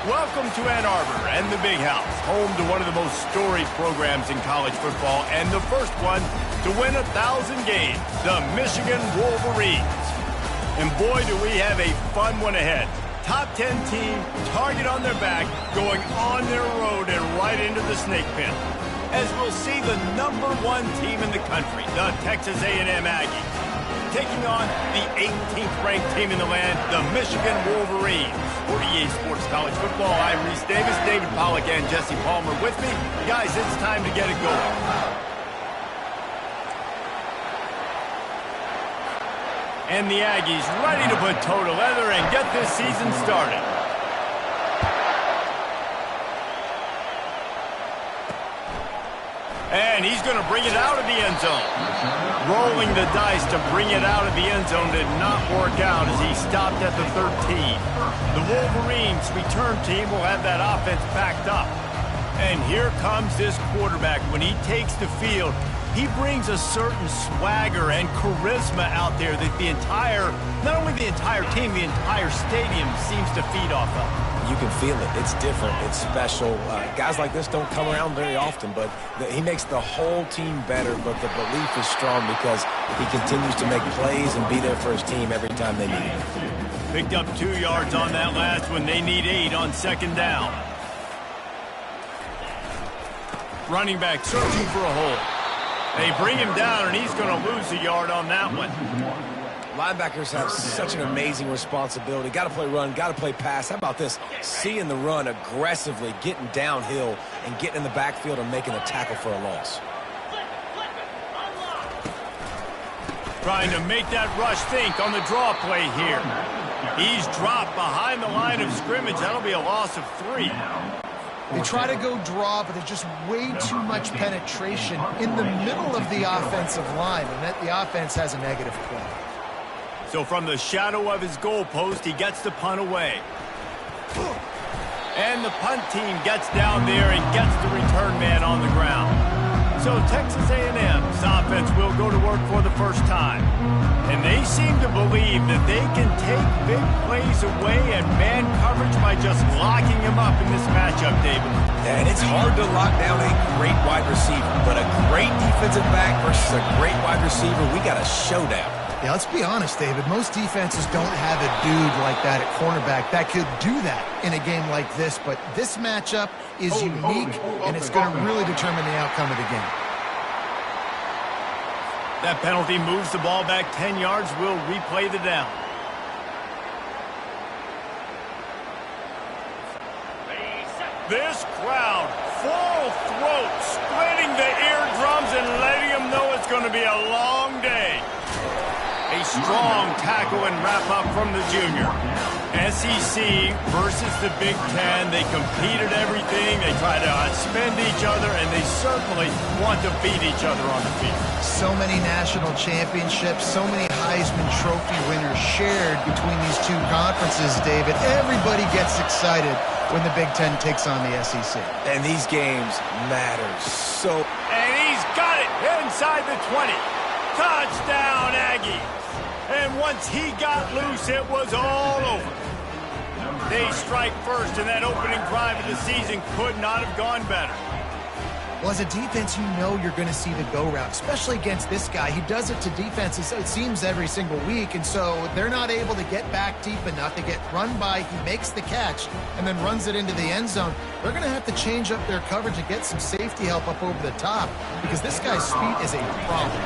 Welcome to Ann Arbor and the Big House, home to one of the most storied programs in college football and the first one to win 1,000 games, the Michigan Wolverines. And boy, do we have a fun one ahead. Top 10 team, target on their back, going on their road and right into the snake pit. As we'll see the #1 team in the country, the Texas A&M Aggies, taking on the 18th ranked team in the land, the Michigan Wolverines. For EA Sports College Football, I'm Reese Davis, David Pollack, and Jesse Palmer with me. Guys, it's time to get it going. And the Aggies ready to put toe to leather and get this season started. And he's going to bring it out of the end zone. Rolling the dice to bring it out of the end zone did not work out as he stopped at the 13. The Wolverines return team will have that offense backed up. And here comes this quarterback. When he takes the field, he brings a certain swagger and charisma out there that not only the entire team, the entire stadium seems to feed off of. You can feel it. It's different. It's special. Guys like this don't come around very often, but he makes the whole team better, but the belief is strong because he continues to make plays and be there for his team every time they need him. Picked up 2 yards on that last one. They need 8 on second down. Running back searching for a hole. They bring him down, and he's going to lose a yard on that one. Linebackers have such an amazing responsibility. Got to play run, got to play pass. How about this? Seeing the run aggressively, getting downhill, and getting in the backfield and making a tackle for a loss. Trying to make that rush think on the draw play here. He's dropped behind the line of scrimmage. That'll be a loss of 3. They try to go draw, but there's just way too much penetration in the middle of the offensive line, and the offense has a negative play. So from the shadow of his goalpost, he gets the punt away. And the punt team gets down there and gets the return man on the ground. So Texas A&M's offense will go to work for the first time. And they seem to believe that they can take big plays away and man coverage by just locking him up in this matchup, David. And it's hard to lock down a great wide receiver, but a great defensive back versus a great wide receiver, we got a showdown. Yeah, let's be honest, David. Most defenses don't have a dude like that at cornerback that could do that in a game like this, but this matchup is unique, and it's going to really determine the outcome of the game. That penalty moves the ball back 10 yards. We'll replay the down. This crowd, full throat, splitting the eardrums and letting them know it's going to be a long day. A strong tackle and wrap-up from the junior. SEC versus the Big Ten. They compete at everything. They try to outspend each other, and they certainly want to beat each other on the field. So many national championships, so many Heisman Trophy winners shared between these two conferences, David. Everybody gets excited when the Big Ten takes on the SEC. And these games matter so. And he's got it inside the 20. Touchdown, Aggies. And once he got loose, it was all over. They strike first, and that opening drive of the season could not have gone better. Well, as a defense, you know you're going to see the go route, especially against this guy. He does it to defenses, it seems, every single week, and so they're not able to get back deep enough. They get run by, he makes the catch, and then runs it into the end zone. They're going to have to change up their coverage and get some safety help up over the top because this guy's speed is a problem.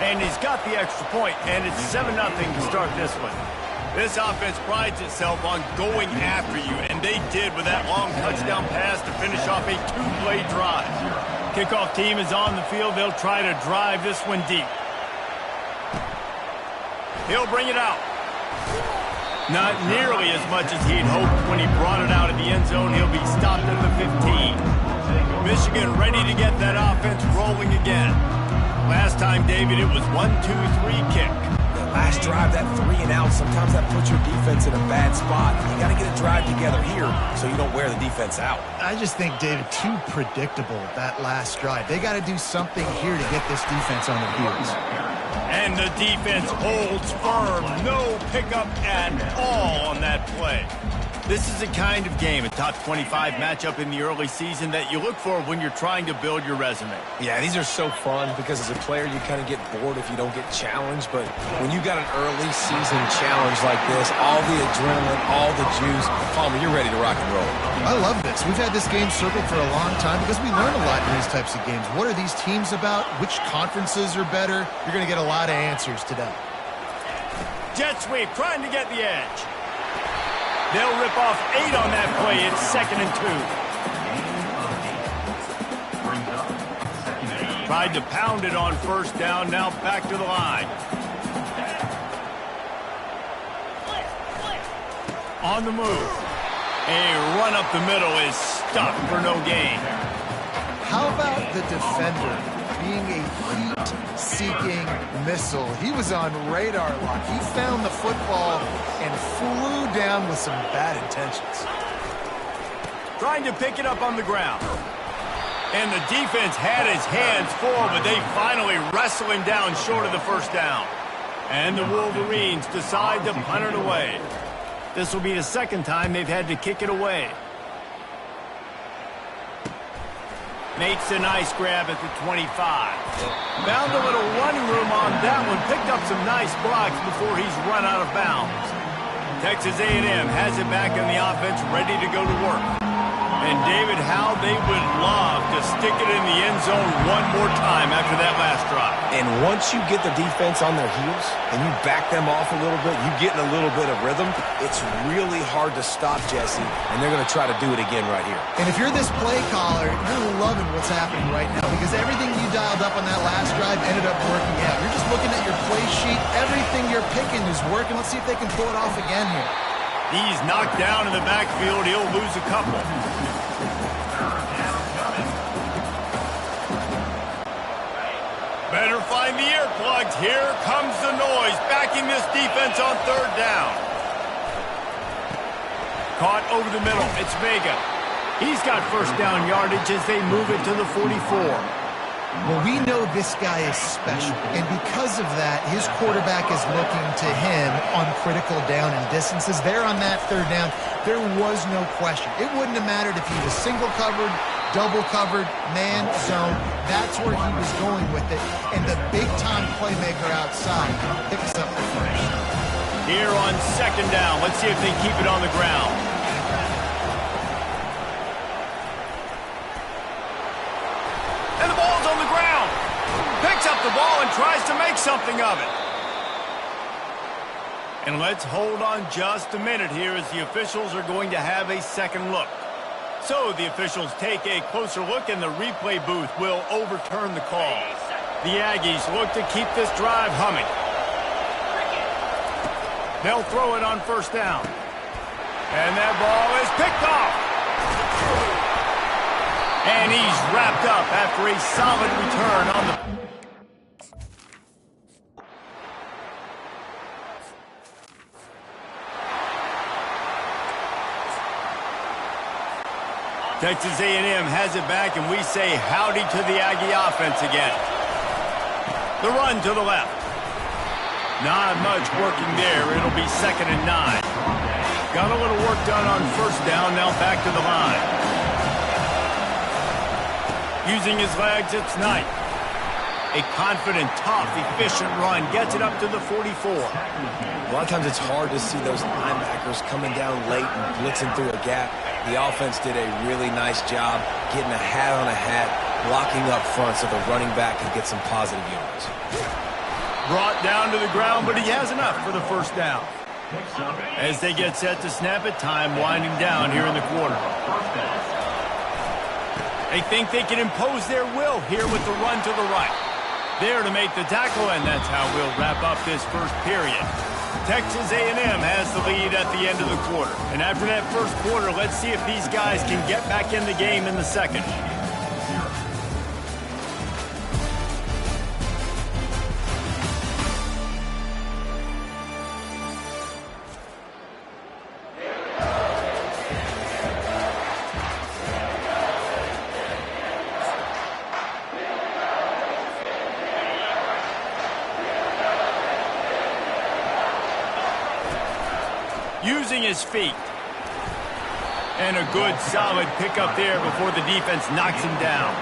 And he's got the extra point, and it's 7-0 to start this one. This offense prides itself on going after you, and they did with that long touchdown pass to finish off a 2-play drive. Kickoff team is on the field. They'll try to drive this one deep. He'll bring it out. Not nearly as much as he'd hoped when he brought it out of the end zone. He'll be stopped at the 15. Michigan ready to get that offense rolling again. Last time, David, it was 1-2-3 kick. Last drive, that 3 and out, sometimes that puts your defense in a bad spot. You got to get a drive together here so you don't wear the defense out. I just think, David, too predictable that last drive. They got to do something here to get this defense on their heels. And the defense holds firm. No pickup at all on that play. This is the kind of game, a top 25 matchup in the early season, that you look for when you're trying to build your resume. Yeah, these are so fun because as a player, you kind of get bored if you don't get challenged. But when you got an early season challenge like this, all the adrenaline, all the juice, Palmer, you're ready to rock and roll. I love this. We've had this game circled for a long time because we learn a lot in these types of games. What are these teams about? Which conferences are better? You're going to get a lot of answers today. Jet sweep, trying to get the edge. They'll rip off 8 on that play. It's 2nd and 2. Tried to pound it on first down. Now back to the line. On the move. A run up the middle is stuck for no gain. How about the defender being a heat-seeking missile? He was on radar lock. He found the football and flew down with some bad intentions. Trying to pick it up on the ground. And the defense had his hands full, but they finally wrestle him down short of the first down. And the Wolverines decide to punt it away. This will be the second time they've had to kick it away. Makes a nice grab at the 25. Found a little running room on that one. Picked up some nice blocks before he's run out of bounds. Texas A&M has it back in the offense, ready to go to work. And David, how they would love to stick it in the end zone one more time after that last drive. And once you get the defense on their heels and you back them off a little bit, you get in a little bit of rhythm, it's really hard to stop, Jesse, and they're going to try to do it again right here. And if you're this play caller, you're loving what's happening right now because everything you dialed up on that last drive ended up working out. You're just looking at your play sheet. Everything you're picking is working. Let's see if they can pull it off again here. He's knocked down in the backfield. He'll lose a couple. Better find the earplugs. Here comes the noise, backing this defense on 3rd down. Caught over the middle. It's Vega. He's got first down yardage as they move it to the 44. Well, we know this guy is special, and because of that, his quarterback is looking to him on critical down and distances. There on that 3rd down, there was no question. It wouldn't have mattered if he was single covered, double covered, man, zone. That's where he was going with it, and the big-time playmaker outside picks up the first. Here on 2nd down, let's see if they keep it on the ground. And the ball's on the ground. Picks up the ball and tries to make something of it. And let's hold on just a minute here as the officials are going to have a second look. So the officials take a closer look and the replay booth will overturn the call. The Aggies look to keep this drive humming. They'll throw it on 1st down. And that ball is picked off. And he's wrapped up after a solid return on the... Texas A&M has it back, and we say howdy to the Aggie offense again. The run to the left. Not much working there. It'll be 2nd and 9. Got a little work done on 1st down, now back to the line. Using his legs, it's Knight. A confident, tough, efficient run. Gets it up to the 44. A lot of times it's hard to see those linebackers coming down late and blitzing through a gap. The offense did a really nice job getting a hat on a hat, blocking up front so the running back can get some positive yards. Brought down to the ground, but he has enough for the 1st down. As they get set to snap it, time winding down here in the quarter. They think they can impose their will here with the run to the right. There to make the tackle, and that's how we'll wrap up this first period. Texas A&M has the lead at the end of the quarter. And after that first quarter, let's see if these guys can get back in the game in the second. Using his feet. And a good, solid pickup there before the defense knocks him down.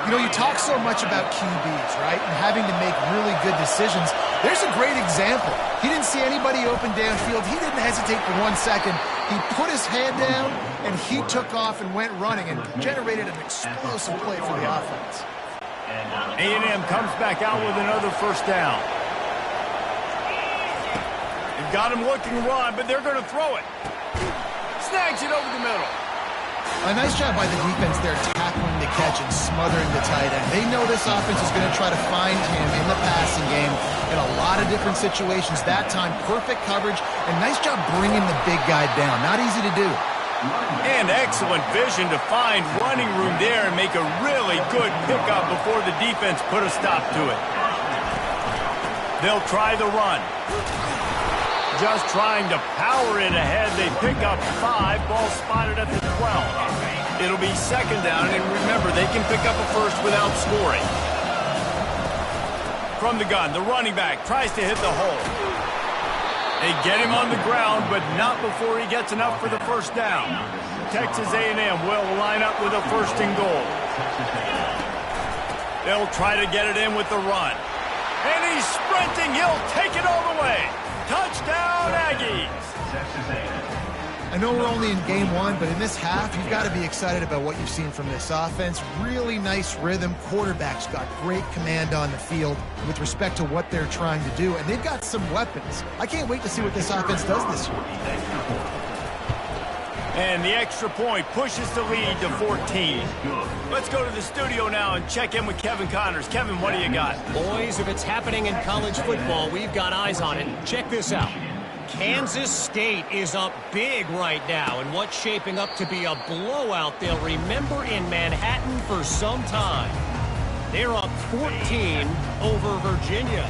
You know, you talk so much about QBs, right, and having to make really good decisions. There's a great example. He didn't see anybody open downfield. He didn't hesitate for 1 second. He put his head down, and he took off and went running and generated an explosive play for the offense. A&M comes back out with another first down. They've got him looking to run, but they're going to throw it. Snags it over the middle. A nice job by the defense there tackling the catch and smothering the tight end. They know this offense is going to try to find him in the passing game in a lot of different situations. That time, perfect coverage, and nice job bringing the big guy down. Not easy to do. And excellent vision to find running room there and make a really good pickup before the defense put a stop to it. They'll try the run. Just trying to power it ahead. They pick up 5. Ball spotted at the 12. It'll be second down, and remember, they can pick up a first without scoring. From the gun, the running back tries to hit the hole. They get him on the ground, but not before he gets enough for the first down. Texas A&M will line up with a first and goal. They'll try to get it in with the run. And he's sprinting. He'll take it all the way. Touchdown, Aggies! I know we're only in game 1, but in this half, you've got to be excited about what you've seen from this offense. Really nice rhythm. Quarterback's got great command on the field with respect to what they're trying to do, and they've got some weapons. I can't wait to see what this offense does this year. And the extra point pushes the lead to 14. Let's go to the studio now and check in with Kevin Connors. Kevin, what do you got? Boys, if it's happening in college football, we've got eyes on it. Check this out. Kansas State is up big right now in what's shaping up to be a blowout they'll remember in Manhattan for some time. They're up 14 over Virginia.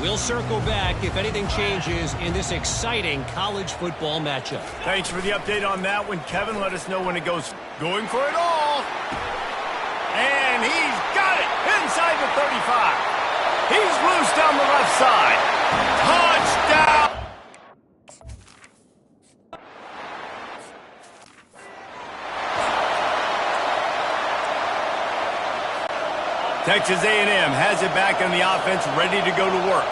We'll circle back if anything changes in this exciting college football matchup. Thanks for the update on that one, Kevin. Let us know when it goes going for it all. And he's got it inside the 35. He's loose down the left side. Touchdown! Texas A&M has it back on the offense, ready to go to work.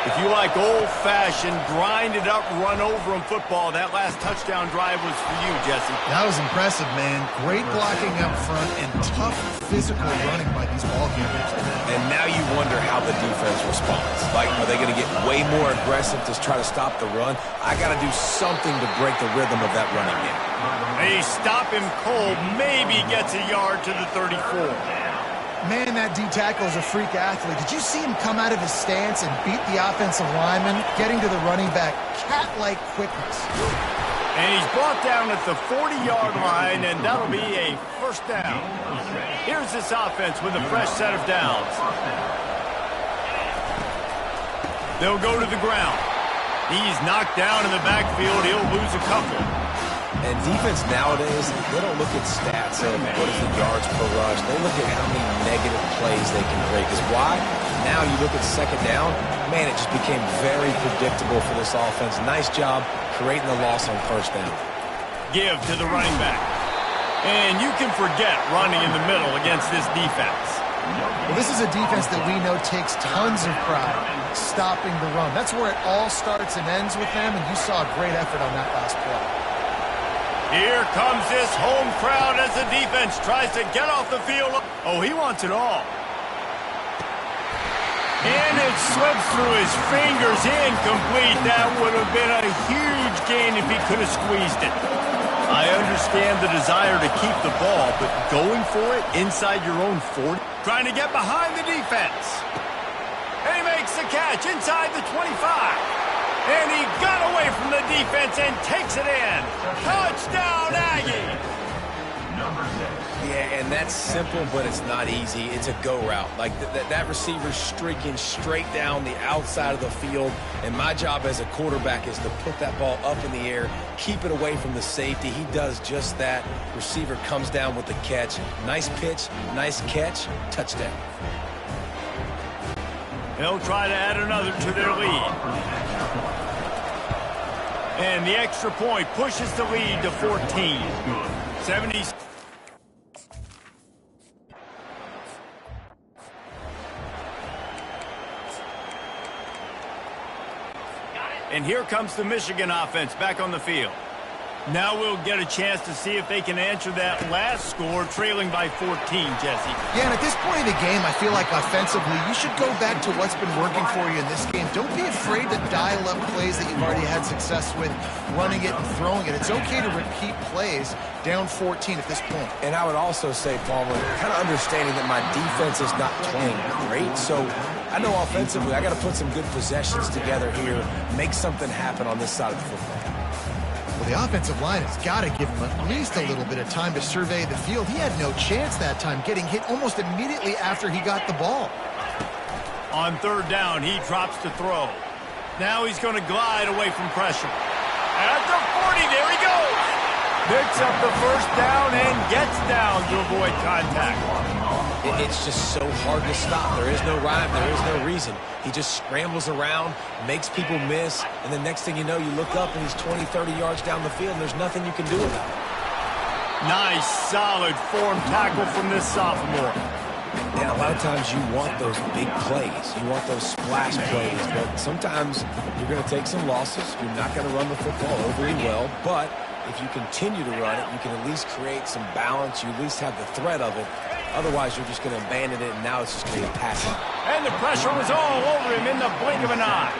If you like old-fashioned, grind-it-up, run-over-'em football, that last touchdown drive was for you, Jesse. That was impressive, man. Great blocking up front and tough physical running by these ball carriers. And now you wonder how the defense responds. Like, are they going to get way more aggressive to try to stop the run? I got to do something to break the rhythm of that running game. They stop him cold, maybe gets a yard to the 34. Man, that D-tackle is a freak athlete. Did you see him come out of his stance and beat the offensive lineman, getting to the running back? Cat-like quickness. And he's brought down at the 40-yard line, and that'll be a first down. Here's this offense with a fresh set of downs. They'll go to the ground. He's knocked down in the backfield. He'll lose a couple. And defense nowadays, they don't look at stats of what is the yards per rush. They look at how many negative plays they can create. Because why? Now you look at second down, man, it just became very predictable for this offense. Nice job creating the loss on first down. Give to the running back. And you can forget running in the middle against this defense. Well, this is a defense that we know takes tons of pride stopping the run. That's where it all starts and ends with them, and you saw a great effort on that last play. Here comes this home crowd as the defense tries to get off the field. Oh, he wants it all. And it slips through his fingers, incomplete. That would have been a huge gain if he could have squeezed it. I understand the desire to keep the ball, but going for it inside your own 40? Trying to get behind the defense. And he makes the catch inside the 25. And he got away from the defense and takes it in. Touchdown, Aggie! Yeah, and that's simple, but it's not easy. It's a go route. Like that receiver's streaking straight down the outside of the field, and my job as a quarterback is to put that ball up in the air, keep it away from the safety. He does just that. Receiver comes down with the catch. Nice pitch, nice catch, touchdown. They'll try to add another to their lead. And the extra point pushes the lead to 14. 70. And here comes the Michigan offense back on the field. Now we'll get a chance to see if they can answer that last score, trailing by 14, Jesse. Yeah, and at this point in the game, I feel like offensively, you should go back to what's been working for you in this game. Don't be afraid to dial up plays that you've already had success with, running it and throwing it. It's okay to repeat plays down 14 at this point. And I would also say, Palmer, kind of understanding that my defense is not playing great, so I know offensively I got to put some good possessions together here, make something happen on this side of the football. Well, the offensive line has got to give him at least a little bit of time to survey the field. He had no chance that time, getting hit almost immediately after he got the ball. On third down, he drops to throw. Now he's going to glide away from pressure. At the 40, there he goes. Picks up the first down and gets down to avoid contact. It's just so hard to stop. There is no rhyme. There is no reason. He just scrambles around, makes people miss, and the next thing you know, you look up and he's 20, 30 yards down the field, and there's nothing you can do about it. Nice, solid form tackle from this sophomore. And a lot of times you want those big plays. You want those splash plays, but sometimes you're going to take some losses. You're not going to run the football overly well, but if you continue to run it, you can at least create some balance. You at least have the threat of it. Otherwise, you're just going to abandon it, and now it's just going to be passing. And the pressure was all over him in the blink of an eye.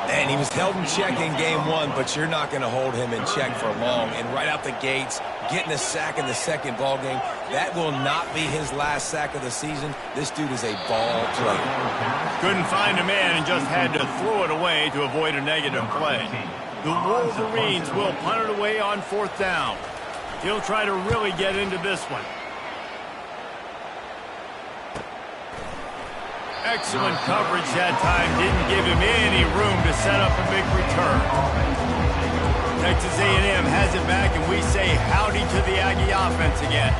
And he was held in check in game one, but you're not going to hold him in check for long. And right out the gates, getting a sack in the second ball game, that will not be his last sack of the season. This dude is a ball player. Couldn't find a man and just had to throw it away to avoid a negative play. The Wolverines will punt it away on fourth down. He'll try to really get into this one. Excellent coverage that time. Didn't give him any room to set up a big return. Texas A&M has it back, and we say howdy to the Aggie offense again.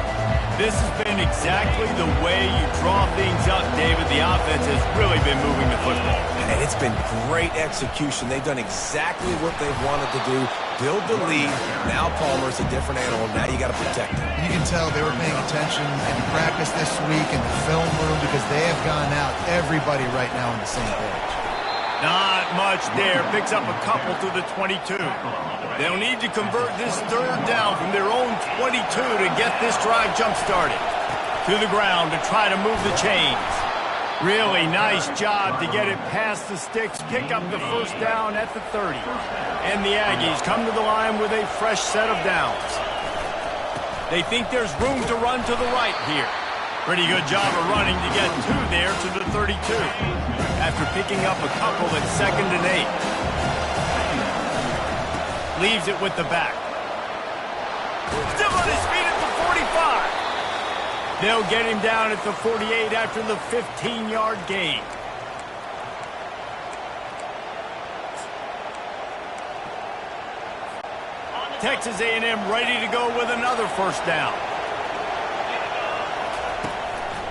This has been exactly the way you draw things up, David. The offense has really been moving the football. And it's been great execution. They've done exactly what they've wanted to do. Build the lead. Now Palmer's a different animal. Now you got to protect him. You can tell they were paying attention in practice this week in the film room because they have gone out, everybody right now on the same page. Not much there. Picks up a couple to the 22. They'll need to convert this third down from their own 22 to get this drive jump-started. To the ground to try to move the chains. Really nice job to get it past the sticks, pick up the first down at the 30. And the Aggies come to the line with a fresh set of downs. They think there's room to run to the right here. Pretty good job of running to get two there to the 32. After picking up a couple at 2nd and 8. Leaves it with the back. Still on his feet at the 45. They'll get him down at the 48 after the 15-yard gain. Texas A&M ready to go with another first down.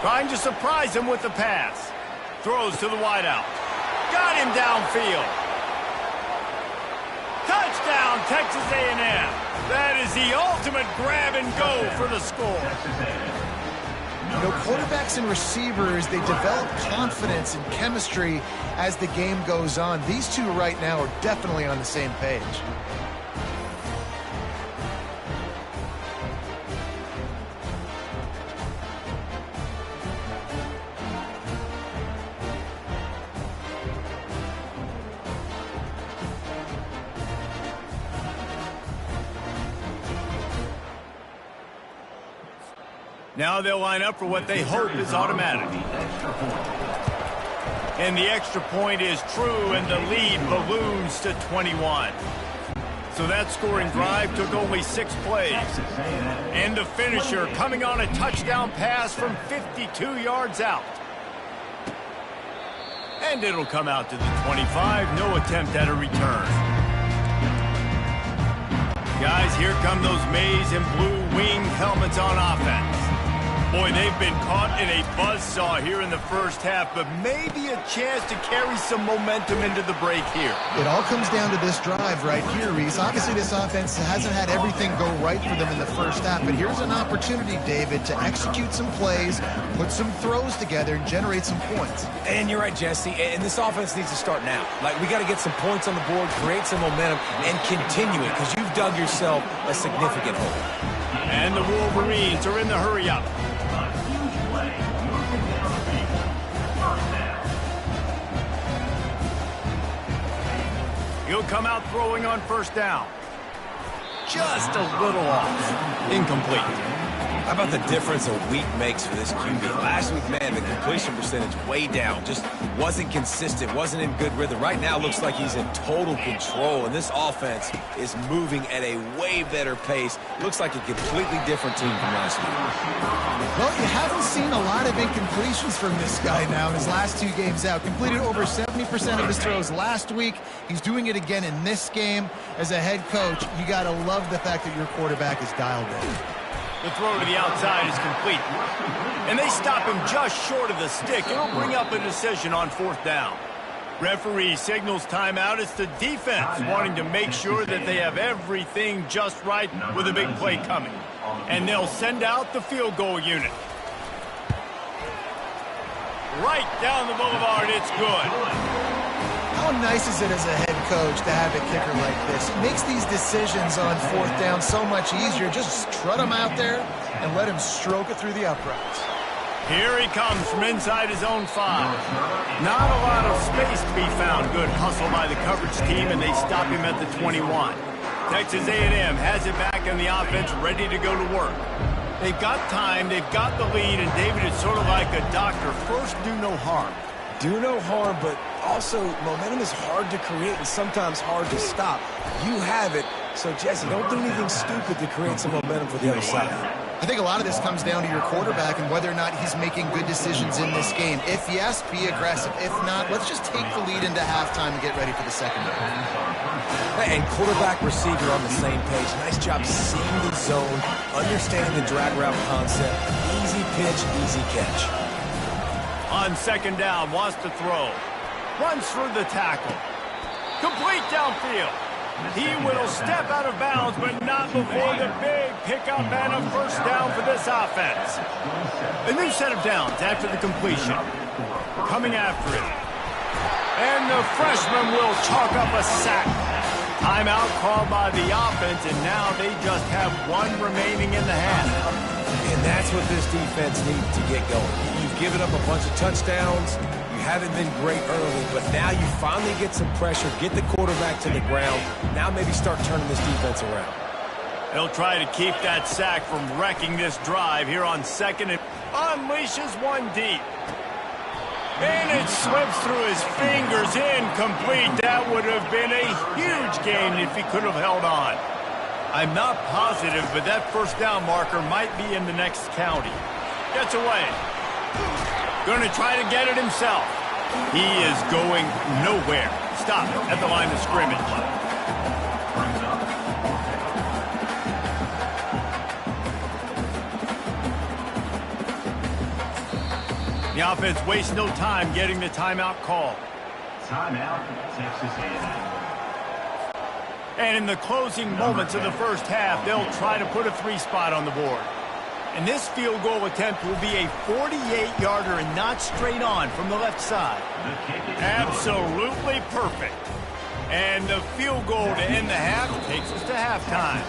Trying to surprise him with the pass. Throws to the wideout. Got him downfield. Touchdown, Texas A&M. That is the ultimate grab and go for the score. You know, quarterbacks and receivers, they develop confidence and chemistry as the game goes on. These two right now are definitely on the same page. Now they'll line up for what they hope is automatic. And the extra point is true, and the lead balloons to 21. So that scoring drive took only 6 plays. And the finisher coming on a touchdown pass from 52 yards out. And it'll come out to the 25. No attempt at a return. Guys, here come those maize and blue winged helmets on offense. Boy, they've been caught in a buzzsaw here in the first half, but maybe a chance to carry some momentum into the break here. It all comes down to this drive right here, Reese. Obviously, this offense hasn't had everything go right for them in the first half, but here's an opportunity, David, to execute some plays, put some throws together, and generate some points. And you're right, Jesse, and this offense needs to start now. Like, we got to get some points on the board, create some momentum, and continue it, because you've dug yourself a significant hole. And the Wolverines are in the hurry-up. He'll come out throwing on first down. Just a little off. Incomplete. How about the difference a week makes for this QB? Last week, man, the completion percentage way down. Just wasn't consistent, wasn't in good rhythm. Right now, looks like he's in total control, and this offense is moving at a way better pace. Looks like a completely different team from last week. Well, you haven't seen a lot of incompletions from this guy now in his last 2 games out. Completed over 70% of his throws last week. He's doing it again in this game. As a head coach, you got to love the fact that your quarterback is dialed in. The throw to the outside is complete. And they stop him just short of the stick. It'll bring up a decision on fourth down. Referee signals timeout. It's the defense wanting to make sure that they have everything just right with a big play coming. And they'll send out the field goal unit. Right down the boulevard, it's good. How nice is it as a head coach to have a kicker like this? It makes these decisions on fourth down so much easier. Just trot him out there and let him stroke it through the uprights. Here he comes from inside his own 5. Not a lot of space to be found. Good hustle by the coverage team, and they stop him at the 21. Texas A&M has it back in the offense, ready to go to work. They've got time, they've got the lead, and David, it's sort of like a doctor. First, do no harm. Do no harm, but also momentum is hard to create and sometimes hard to stop. You have it, so Jesse, don't do anything stupid to create some momentum for the other side. I think a lot of this comes down to your quarterback and whether or not he's making good decisions in this game. If yes, be aggressive. If not, let's just take the lead into halftime and get ready for the second half. And quarterback, receiver on the same page. Nice job seeing the zone, understanding the drag route concept. Easy pitch, easy catch. On second down, wants to throw. Runs through the tackle. Complete downfield. He will step out of bounds, but not before the big pickup and a first down for this offense. A new set of downs after the completion. Coming after it. And the freshman will chalk up a sack. Timeout called by the offense, and now they just have 1 remaining in the half. And that's what this defense needs to get going. You've given up a bunch of touchdowns. You haven't been great early, but now you finally get some pressure, get the quarterback to the ground. Now maybe start turning this defense around. They'll try to keep that sack from wrecking this drive here on second and unleashes one deep. And it slips through his fingers, incomplete. That would have been a huge gain if he could have held on. I'm not positive, but that first down marker might be in the next county. Gets away. Going to try to get it himself. He is going nowhere. Stop at the line of scrimmage. The offense wastes no time getting the timeout call. Timeout, Texas A&M. And in the closing moments of the first half, they'll try to put a 3 spot on the board. And this field goal attempt will be a 48-yarder and not straight on from the left side. Absolutely perfect. And the field goal to end the half takes us to halftime.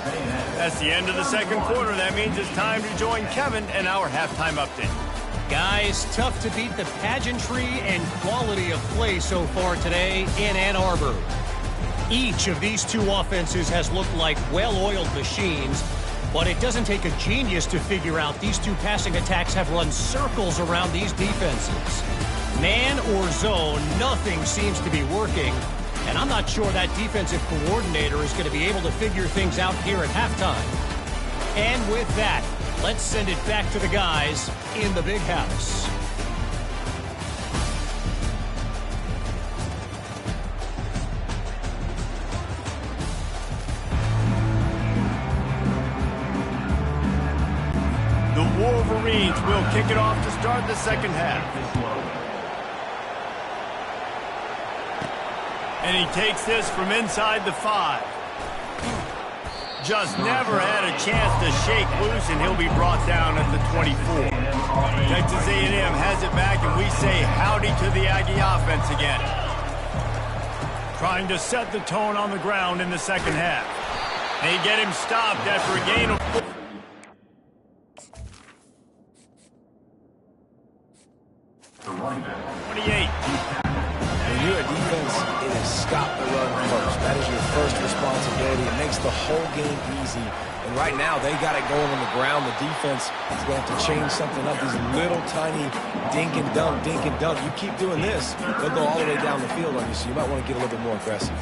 That's the end of the second quarter. That means it's time to join Kevin and our halftime update. Guys, tough to beat the pageantry and quality of play so far today in Ann Arbor. Each of these 2 offenses has looked like well-oiled machines, but it doesn't take a genius to figure out these 2 passing attacks have run circles around these defenses. Man or zone, nothing seems to be working, and I'm not sure that defensive coordinator is going to be able to figure things out here at halftime. And with that, let's send it back to the guys in the big house. Wolverines will kick it off to start the second half. And he takes this from inside the 5. Just never had a chance to shake loose, and he'll be brought down at the 24. Texas A&M has it back, and we say howdy to the Aggie offense again. Trying to set the tone on the ground in the second half. They get him stopped after a gain of 28. When you're a defense, it is stop the run first. That is your first responsibility. It makes the whole game easy. And right now, they got it going on the ground. The defense is going to have to change something up. These little tiny dink and dunk, dink and dunk. You keep doing this, they'll go all the way down the field on you, so you might want to get a little bit more aggressive.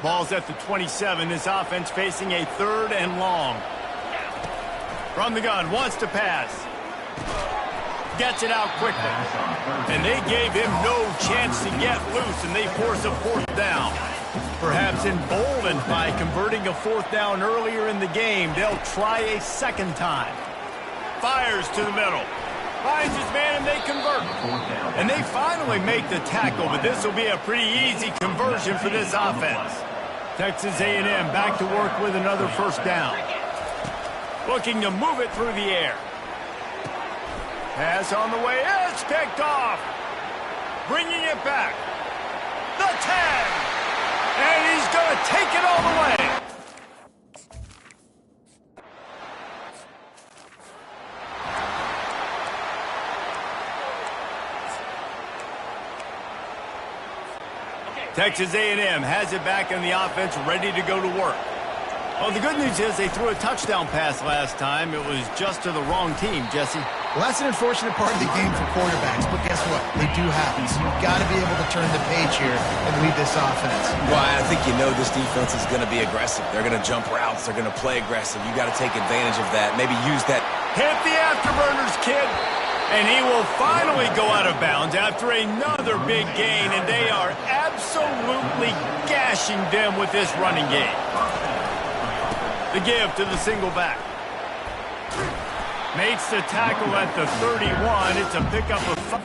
Ball's at the 27. This offense facing a 3rd and long. From the gun, wants to pass. Gets it out quickly. And they gave him no chance to get loose, and they force a 4th down. Perhaps emboldened by converting a 4th down earlier in the game, they'll try a second time. Fires to the middle. Finds his man, and they convert. And they finally make the tackle, but this will be a pretty easy conversion for this offense. Texas A&M back to work with another 1st down. Looking to move it through the air. Pass on the way. It's picked off. Bringing it back. The 10. And he's going to take it all the way. Texas A&M has it back in the offense, ready to go to work. Well, the good news is they threw a touchdown pass last time. It was just to the wrong team, Jesse. Well, that's an unfortunate part of the game for quarterbacks, but guess what? They do happen, so you've got to be able to turn the page here and lead this offense. Well, I think you know this defense is going to be aggressive. They're going to jump routes. They're going to play aggressive. You got to take advantage of that. Maybe use that. Hit the afterburners, kid. And he will finally go out of bounds after another big gain, and they are absolutely gashing them with this running game. The give to the single back. Makes the tackle at the 31. It's a pickup of 5.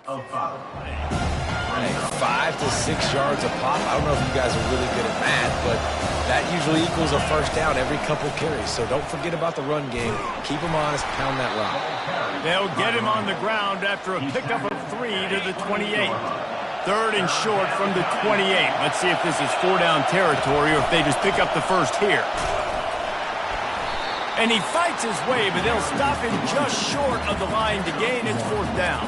Of 5. Hey, 5 to 6 yards a pop. I don't know if you guys are really good at math, but that usually equals a 1st down every couple carries. So don't forget about the run game. Keep them honest. Pound that rock. They'll get him on the ground after a pickup of 3 to the 28. 3rd and short from the 28. Let's see if this is 4-down territory or if they just pick up the 1st here. And he fights his way, but they'll stop him just short of the line to gain. It's 4th down.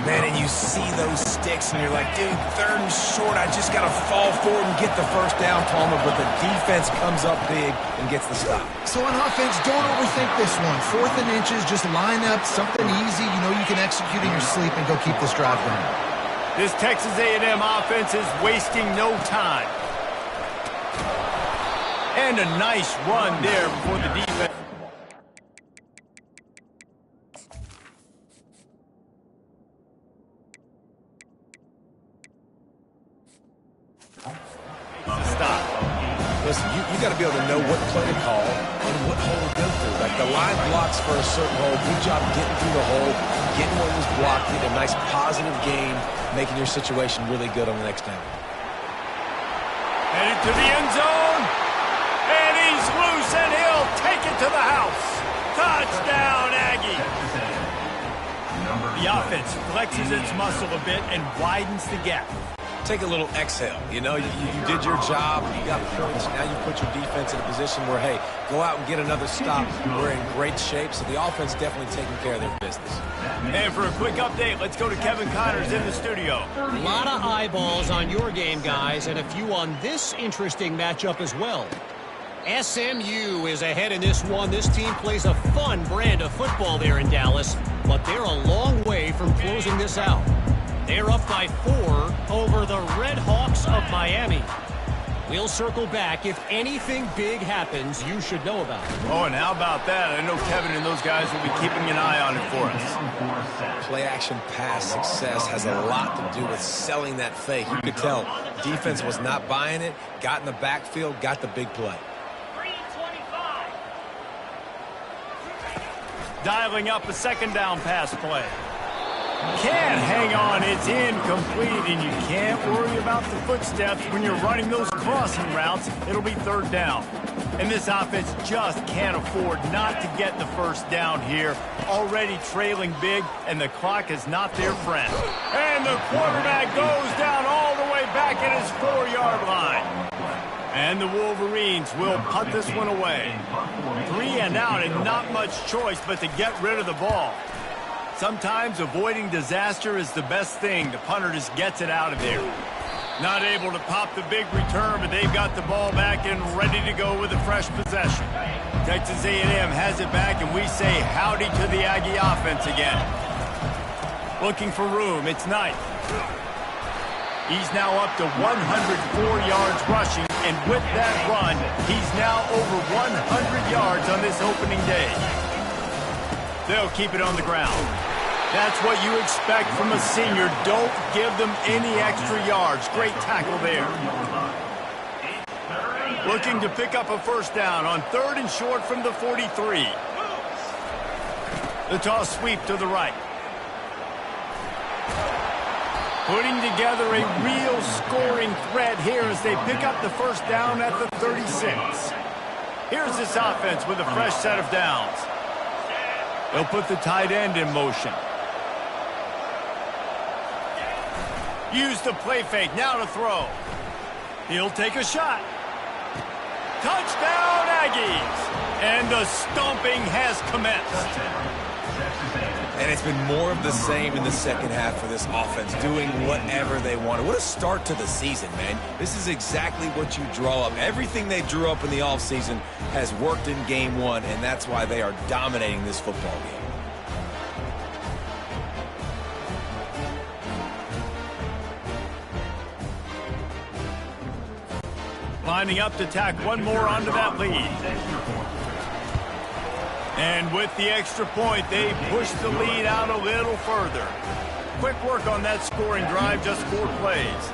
Man, and you see those sticks, and you're like, dude, 3rd and short, I just got to fall forward and get the 1st down, Palmer, but the defense comes up big and gets the stop. So on offense, don't overthink this one. 4th and inches, just line up something easy. You know you can execute in your sleep and go keep this drive going. This Texas A&M offense is wasting no time. And a nice run there before the defense. Listen, you got to be able to know what play to call and what hole to go through. Like the line blocks for a certain hole. Good job getting through the hole, getting what was blocked, getting a nice positive gain, making your situation really good on the next down. Headed to the end zone. And he's loose, and he'll take it to the house. Touchdown, Aggie. The offense flexes its muscle a bit and widens the gap. Take a little exhale. You know, you did your job. You got points. Now you put your defense in a position where, hey, go out and get another stop. We're in great shape, so the offense definitely taking care of their business. And for a quick update, let's go to Kevin Connors in the studio. A lot of eyeballs on your game, guys, and a few on this interesting matchup as well. SMU is ahead in this one. This team plays a fun brand of football there in Dallas, but they're a long way from closing this out. They're up by 4 over the Red Hawks of Miami. We'll circle back. If anything big happens, you should know about it. Oh, and how about that? I know Kevin and those guys will be keeping an eye on it for us. Play-action pass success has a lot to do with selling that fake. You could tell defense was not buying it, got in the backfield, got the big play. Dialing up a second down pass play. Can't hang on, it's incomplete, and you can't worry about the footsteps when you're running those crossing routes. It'll be third down. And this offense just can't afford not to get the first down here. Already trailing big, and the clock is not their friend. And the quarterback goes down all the way back at his 4-yard line. And the Wolverines will punt this one away. 3 and out, and not much choice but to get rid of the ball. Sometimes avoiding disaster is the best thing. The punter just gets it out of there. Not able to pop the big return, but they've got the ball back and ready to go with a fresh possession. Texas A&M has it back, and we say howdy to the Aggie offense again. Looking for room, it's Knight. He's now up to 104 yards rushing, and with that run, he's now over 100 yards on this opening day. They'll keep it on the ground. That's what you expect from a senior. Don't give them any extra yards. Great tackle there. Looking to pick up a first down on 3rd and short from the 43. The toss sweep to the right. Putting together a real scoring threat here as they pick up the first down at the 36. Here's this offense with a fresh set of downs. They'll put the tight end in motion. Use the play fake, now to throw. He'll take a shot. Touchdown, Aggies! And the stomping has commenced. And it's been more of the same in the second half for this offense, doing whatever they wanted. What a start to the season, man. This is exactly what you draw up. Everything they drew up in the offseason has worked in game one, and that's why they are dominating this football game. Lining up to tack one more onto that lead. And with the extra point, they push the lead out a little further. Quick work on that scoring drive, just 4 plays.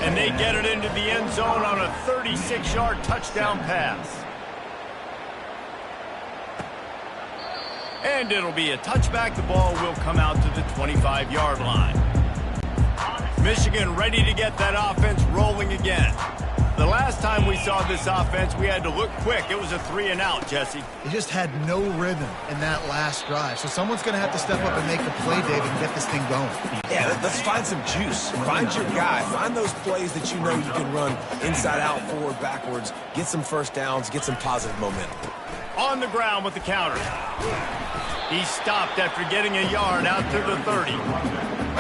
And they get it into the end zone on a 36-yard touchdown pass. And it'll be a touchback. The ball will come out to the 25-yard line. Michigan ready to get that offense rolling again. The last time we saw this offense, we had to look quick. It was a 3 and out, Jesse. They just had no rhythm in that last drive. So someone's going to have to step up and make the play, David, and get this thing going. Yeah, let's find some juice. Find your guy. Find those plays that you know you can run inside out, forward, backwards. Get some first downs. Get some positive momentum. On the ground with the counter. He stopped after getting a yard out to the 30.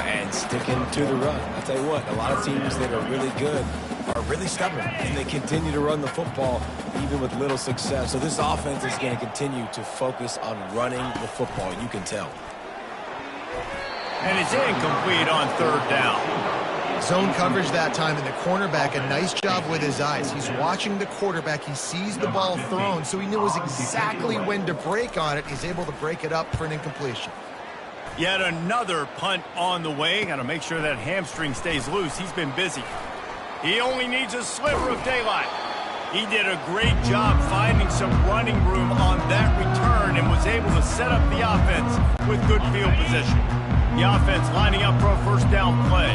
And sticking to the run. I'll tell you what, a lot of teams that are really good are really stubborn, and they continue to run the football even with little success. So this offense is going to continue to focus on running the football, you can tell. And it's incomplete on 3rd down. Zone coverage that time, and the cornerback, a nice job with his eyes. He's watching the quarterback. He sees the ball thrown, so he knows exactly when to break on it. He's able to break it up for an incompletion. Yet another punt on the way. Got to make sure that hamstring stays loose. He's been busy. He only needs a sliver of daylight. He did a great job finding some running room on that return and was able to set up the offense with good field position. The offense lining up for a first down play.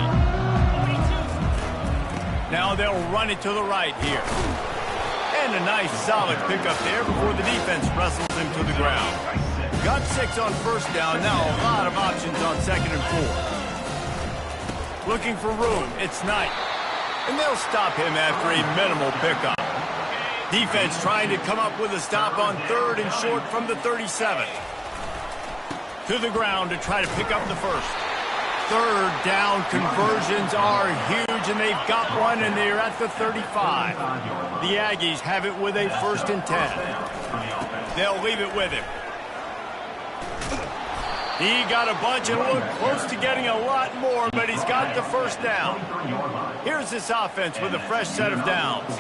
Now they'll run it to the right here. And a nice solid pickup there before the defense wrestles him to the ground. Got 6 on first down. Now a lot of options on 2nd and 4. Looking for room. It's Knight. And they'll stop him after a minimal pickup. Defense trying to come up with a stop on 3rd and short from the 37. To the ground to try to pick up the first. 3rd down conversions are huge, and they've got one, and they're at the 35. The Aggies have it with a 1st and 10. They'll leave it with him. He got a bunch and looked close to getting a lot more, but he's got the first down. Here's this offense with a fresh set of downs.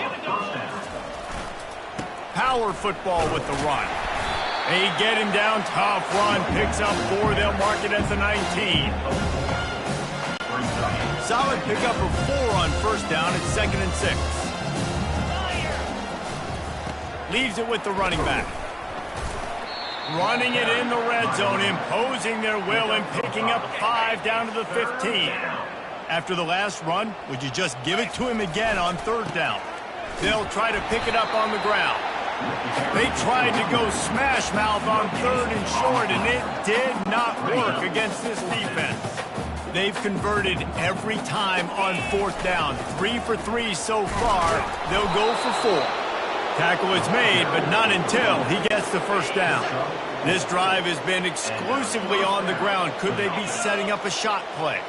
Power football with the run. They get him down, tough run, picks up 4. They'll mark it at the 19. Solid pickup of 4 on first down at 2nd and 6. Leaves it with the running back. Running it in the red zone, imposing their will and picking up 5 down to the 15. After the last run, would you just give it to him again on 3rd down? They'll try to pick it up on the ground. They tried to go smash mouth on 3rd and short, and it did not work against this defense. They've converted every time on 4th down. 3 for 3 so far. They'll go for 4. Tackle is made, but not until he gets the first down. This drive has been exclusively on the ground. Could they be setting up a shot play?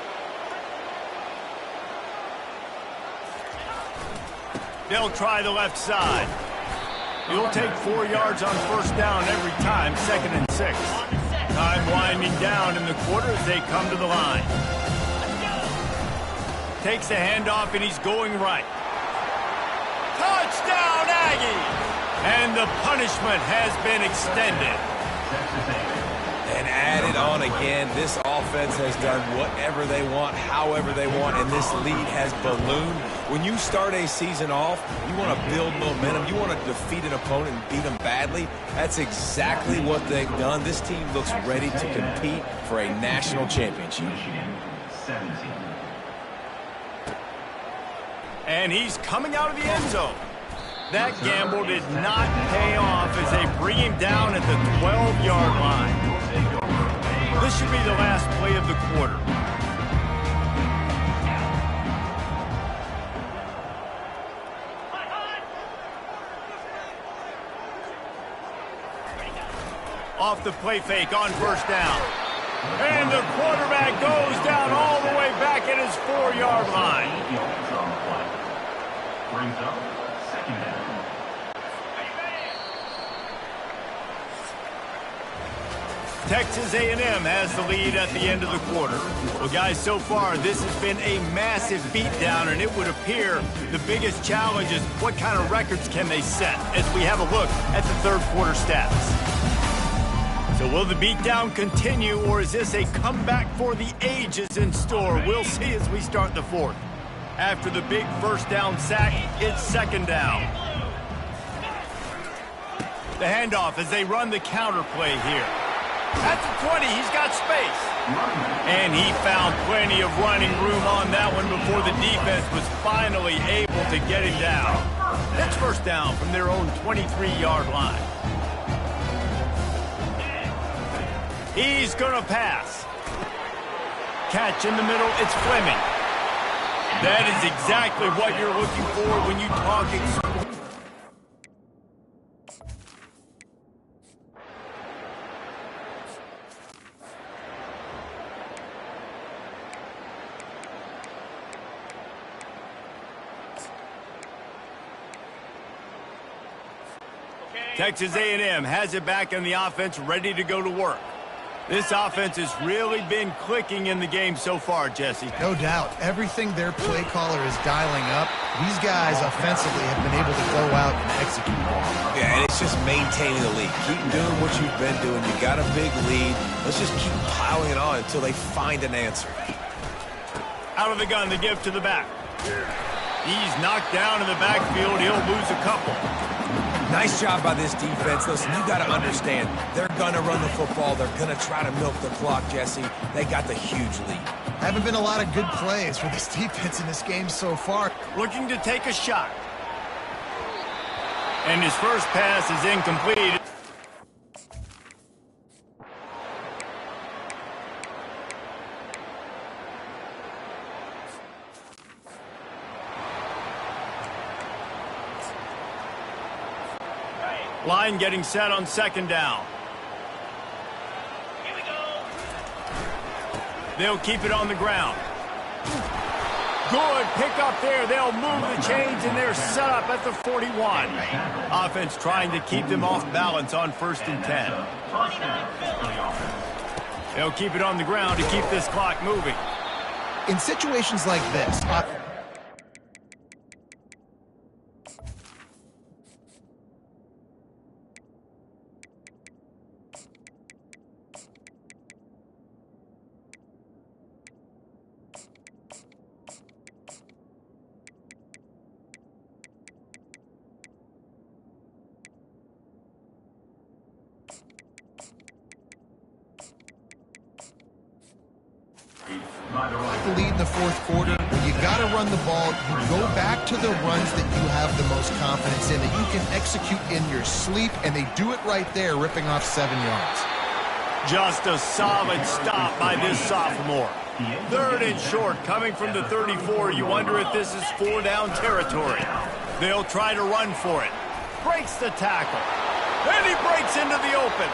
They'll try the left side. He'll take 4 yards on first down every time, 2nd and 6. Time winding down in the quarter as they come to the line. Takes the handoff, and he's going right. Touchdown, Aggie! And the punishment has been extended. And added on again, this offense has done whatever they want, however they want, and this lead has ballooned. When you start a season off, you want to build momentum. You want to defeat an opponent and beat them badly. That's exactly what they've done. This team looks ready to compete for a national championship. And he's coming out of the end zone. That gamble did not pay off as they bring him down at the 12-yard line. This should be the last play of the quarter. Off the play fake on first down. And the quarterback goes down all the way back at his 4-yard line. Brings up 2nd down. Texas A&M has the lead at the end of the quarter. Well, guys, so far, this has been a massive beatdown, and it would appear the biggest challenge is what kind of records can they set as we have a look at the 3rd quarter stats. So will the beatdown continue, or is this a comeback for the ages in store? We'll see as we start the 4th. After the big first down sack, it's 2nd down. The handoff as they run the counter play here. At the 20, he's got space. And he found plenty of running room on that one before the defense was finally able to get him down. It's first down from their own 23-yard line. He's going to pass. Catch in the middle, it's Fleming. That is exactly what you're looking for when you talk explosive. Texas A&M has it back in the offense, ready to go to work. This offense has really been clicking in the game so far, Jesse. No doubt. Everything their play caller is dialing up, these guys offensively have been able to go out and execute. Yeah, and it's just maintaining the lead. Keep doing what you've been doing. You got a big lead. Let's just keep piling it on until they find an answer. Out of the gun, the give to the back. He's knocked down in the backfield. He'll lose a couple. Nice job by this defense. Listen, you got to understand, they're going to run the football. They're going to try to milk the clock, Jesse. They got the huge lead. Haven't been a lot of good plays for this defense in this game so far. Looking to take a shot. And his first pass is incomplete. Line getting set on 2nd down. Here we go. They'll keep it on the ground. Good pick up there. They'll move the chains, and they're set up at the 41. Offense trying to keep them off balance on 1st and 10. They'll keep it on the ground to keep this clock moving. In situations like this, the lead in the fourth quarter, you got to run the ball. You go back to the runs that you have the most confidence in, that you can execute in your sleep, and they do it right there, ripping off 7 yards. Just a solid stop by this sophomore. 3rd and short, coming from the 34. You wonder if this is 4-down territory. They'll try to run for it. Breaks the tackle. Then he breaks into the open.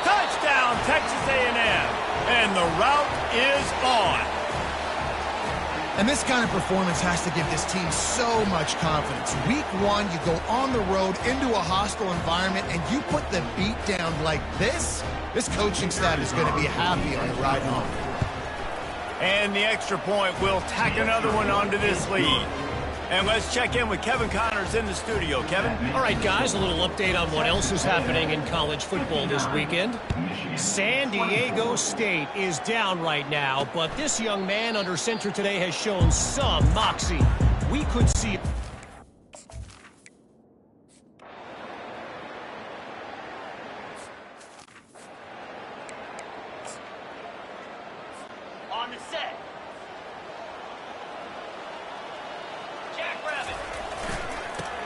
Touchdown, Texas A&M. And the route is on. And this kind of performance has to give this team so much confidence. Week 1, you go on the road into a hostile environment, and you put the beat down like this. This coaching staff is going to be happy on the ride home. And the extra point will tack another one onto this lead. And let's check in with Kevin Connors in the studio. Kevin? All right, guys, a little update on what else is happening in college football this weekend. San Diego State is down right now, but this young man under center today has shown some moxie. We could see... On the set.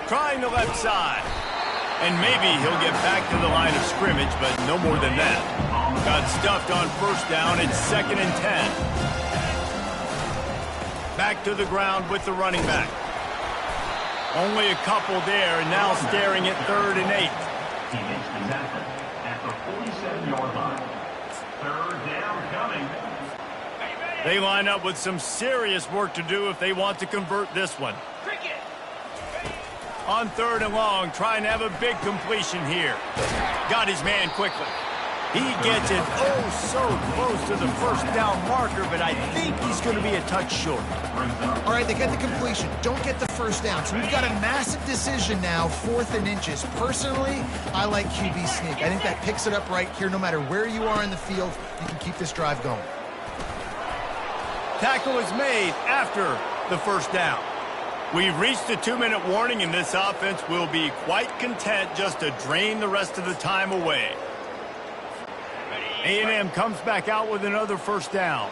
Trying the left side. And maybe he'll get back to the line of scrimmage, but no more than that. Got stuffed on 1st down. It's 2nd and 10. Back to the ground with the running back. Only a couple there, and now staring at 3rd and 8. He makes the tackle at the 47-yard line. 3rd down coming. They line up with some serious work to do if they want to convert this one. On 3rd and long, trying to have a big completion here. Got his man quickly. He gets it so close to the 1st down marker, but I think he's going to be a touch short. All right, they get the completion. Don't get the 1st down. So we've got a massive decision now, 4th and inches. Personally, I like QB sneak. I think that picks it up right here. No matter where you are in the field, you can keep this drive going. Tackle is made after the 1st down. We've reached a 2-minute warning, and this offense will be quite content just to drain the rest of the time away. A&M comes back out with another 1st down.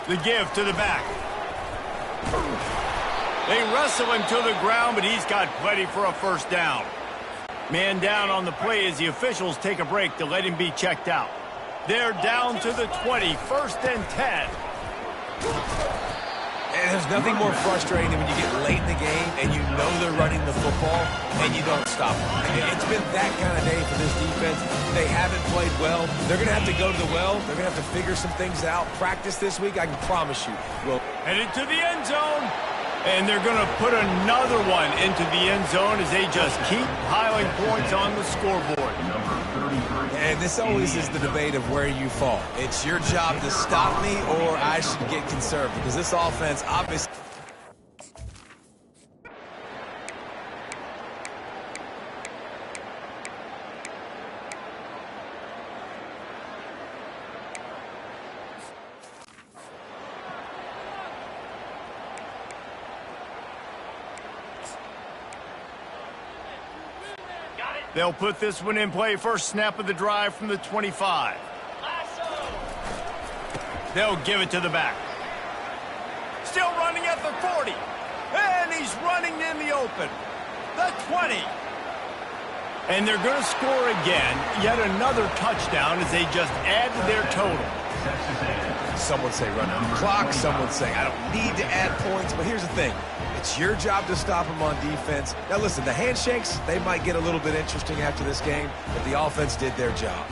The give to the back. They wrestle him to the ground, but he's got plenty for a 1st down. Man down on the play as the officials take a break to let him be checked out. They're down to the 20, 1st and 10. And there's nothing more frustrating than when you get late in the game and you know they're running the football and you don't stop them. It's been that kind of day for this defense. They haven't played well. They're going to have to go to the well. They're going to have to figure some things out. Practice this week, I can promise you. Headed to the end zone. And they're going to put another one into the end zone as they just keep piling points on the scoreboard. And this always is the debate of where you fall. It's your job to stop me or I should get conservative because this offense obviously... They'll put this one in play. 1st snap of the drive from the 25. They'll give it to the back. Still running at the 40. And he's running in the open. The 20. And they're going to score again. Yet another touchdown as they just add to their total. Some would say run out the clock. Some would say I don't need to add points. But here's the thing. It's your job to stop them on defense. Now, listen, the handshakes, they might get a little bit interesting after this game, but the offense did their job.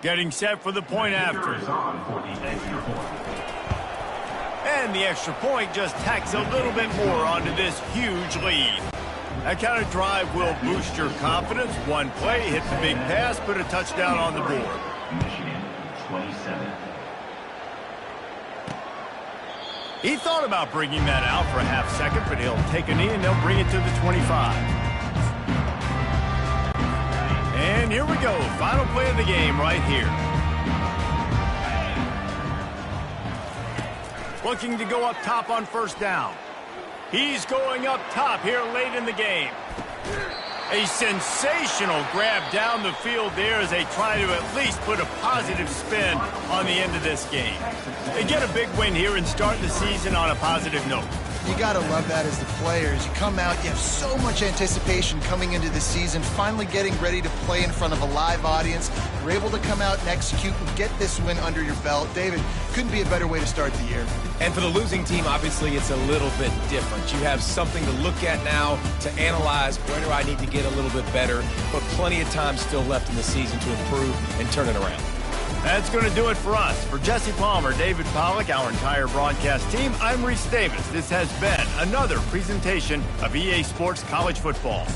Getting set for the point after. Is on for the extra point. And the extra point just tacks a little bit more onto this huge lead. That kind of drive will boost your confidence. One play, hit the big pass, put a touchdown on the board. Michigan, 27. He thought about bringing that out for a half second, but he'll take a knee and they'll bring it to the 25. And here we go. Final play of the game right here. Looking to go up top on first down. He's going up top here late in the game. A sensational grab down the field there as they try to at least put a positive spin on the end of this game. They get a big win here and start the season on a positive note. You got to love that as the players. You come out, you have so much anticipation coming into the season, finally getting ready to play in front of a live audience. You're able to come out and execute and get this win under your belt. David, couldn't be a better way to start the year. And for the losing team, obviously, it's a little bit different. You have something to look at now to analyze where do I need to get a little bit better, but plenty of time still left in the season to improve and turn it around. That's going to do it for us. For Jesse Palmer, David Pollack, our entire broadcast team, I'm Reese Davis. This has been another presentation of EA Sports College Football.